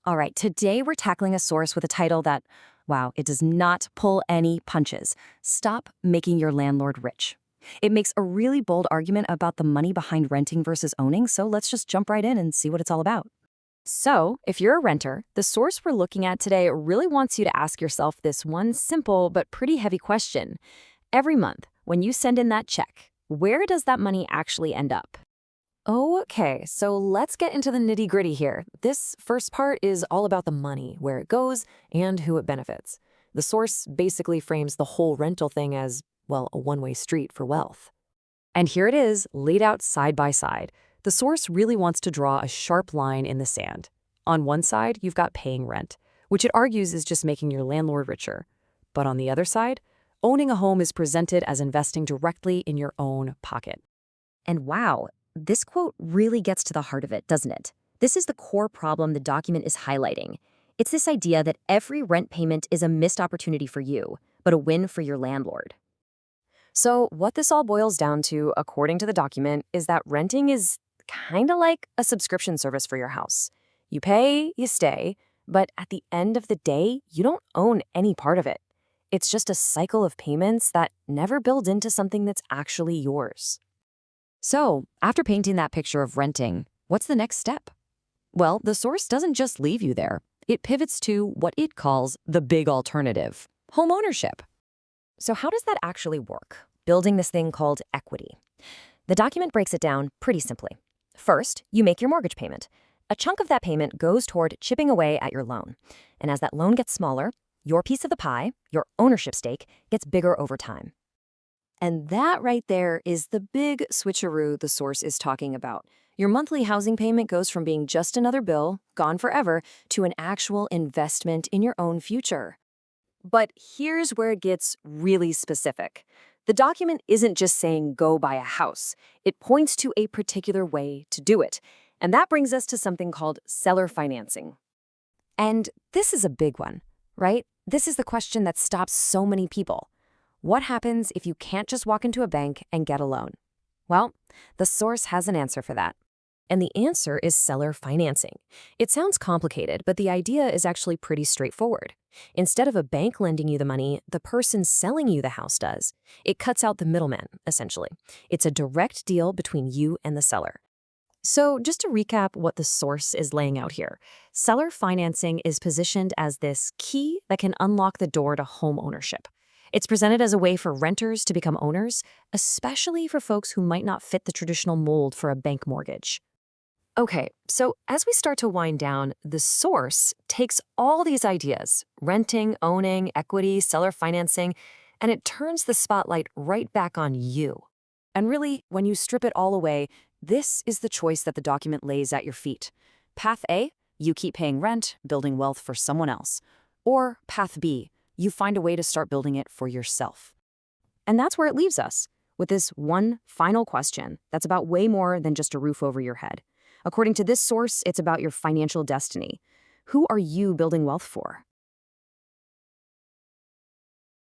All right, today we're tackling a source with a title that, wow, it does not pull any punches. Stop making your landlord rich. It makes a really bold argument about the money behind renting versus owning, so let's just jump right in and see what it's all about. So, if you're a renter, the source we're looking at today really wants you to ask yourself this one simple but pretty heavy question. Every month, when you send in that check, where does that money actually end up? Okay, so let's get into the nitty-gritty here. This first part is all about the money, where it goes, and who it benefits. The source basically frames the whole rental thing as, well, a one-way street for wealth. And here it is, laid out side by side. The source really wants to draw a sharp line in the sand. On one side, you've got paying rent, which it argues is just making your landlord richer. But on the other side, owning a home is presented as investing directly in your own pocket. And wow, this quote really gets to the heart of it, doesn't it? This is the core problem the document is highlighting. It's this idea that every rent payment is a missed opportunity for you, but a win for your landlord. So what this all boils down to, according to the document, is that renting is kind of like a subscription service for your house. You pay, you stay, but at the end of the day, you don't own any part of it. It's just a cycle of payments that never build into something that's actually yours. So, after painting that picture of renting, what's the next step? Well, the source doesn't just leave you there. It pivots to what it calls the big alternative, home ownership. So how does that actually work, building this thing called equity? The document breaks it down pretty simply. First, you make your mortgage payment. A chunk of that payment goes toward chipping away at your loan. And as that loan gets smaller, your piece of the pie, your ownership stake, gets bigger over time. And that right there is the big switcheroo the source is talking about. Your monthly housing payment goes from being just another bill, gone forever, to an actual investment in your own future. But here's where it gets really specific. The document isn't just saying go buy a house. It points to a particular way to do it. And that brings us to something called seller financing. And this is a big one, right? This is the question that stops so many people. What happens if you can't just walk into a bank and get a loan? Well, the source has an answer for that. And the answer is seller financing. It sounds complicated, but the idea is actually pretty straightforward. Instead of a bank lending you the money, the person selling you the house does. It cuts out the middleman, essentially. It's a direct deal between you and the seller. So just to recap what the source is laying out here, seller financing is positioned as this key that can unlock the door to home ownership. It's presented as a way for renters to become owners, especially for folks who might not fit the traditional mold for a bank mortgage. Okay, so as we start to wind down, the source takes all these ideas, renting, owning, equity, seller financing, and it turns the spotlight right back on you. And really, when you strip it all away, this is the choice that the document lays at your feet. Path A, you keep paying rent, building wealth for someone else. Or Path B, you find a way to start building it for yourself. And that's where it leaves us, with this one final question that's about way more than just a roof over your head. According to this source, it's about your financial destiny. Who are you building wealth for?